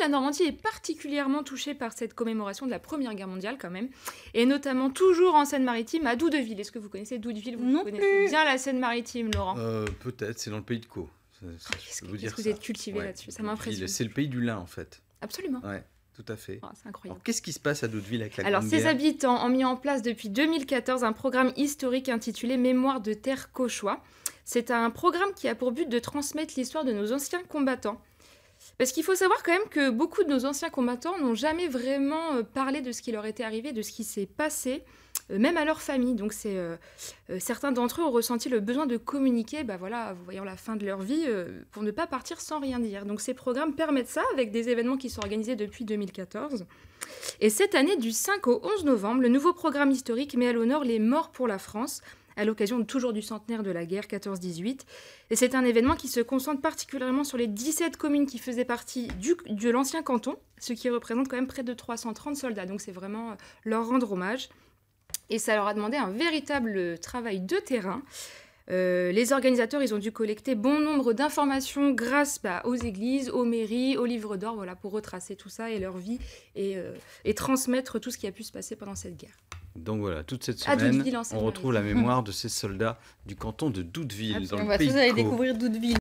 la Normandie est particulièrement touchée par cette commémoration de la Première Guerre mondiale quand même, et notamment toujours en Seine-Maritime, à Doudeville. Est-ce que vous connaissez Doudeville? Vous Non connaissez bien la Seine-Maritime, Laurent? Peut-être, c'est dans le pays de Caux. Qu'est-ce que vous êtes cultivé là-dessus? Ça m'impressionne. C'est le pays du lin, en fait. Absolument. Ouais, tout à fait. Oh, c'est incroyable. Alors, qu'est-ce qui se passe à Doudeville avec la Alors, Grande ses Guerre? habitants ont mis en place depuis 2014 un programme historique intitulé Mémoire de terre cauchois. C'est un programme qui a pour but de transmettre l'histoire de nos anciens combattants. Parce qu'il faut savoir quand même que beaucoup de nos anciens combattants n'ont jamais vraiment parlé de ce qui leur était arrivé, de ce qui s'est passé, même à leur famille. Donc certains d'entre eux ont ressenti le besoin de communiquer, voyant la fin de leur vie, pour ne pas partir sans rien dire. Donc ces programmes permettent ça, avec des événements qui sont organisés depuis 2014. Et cette année, du 5 au 11 novembre, le nouveau programme historique met à l'honneur les morts pour la France, à l'occasion toujours du centenaire de la guerre 14-18. Et c'est un événement qui se concentre particulièrement sur les 17 communes qui faisaient partie de l'ancien canton, ce qui représente quand même près de 330 soldats. Donc c'est vraiment leur rendre hommage. Et ça leur a demandé un véritable travail de terrain. Les organisateurs, ils ont dû collecter bon nombre d'informations grâce aux églises, aux mairies, aux livres d'or, pour retracer tout ça et leur vie et transmettre tout ce qui a pu se passer pendant cette guerre. Donc voilà, toute cette semaine, on retrouve la mémoire de ces soldats du canton de Doudeville, dans le pays de Caux. Vous allez découvrir Doudeville.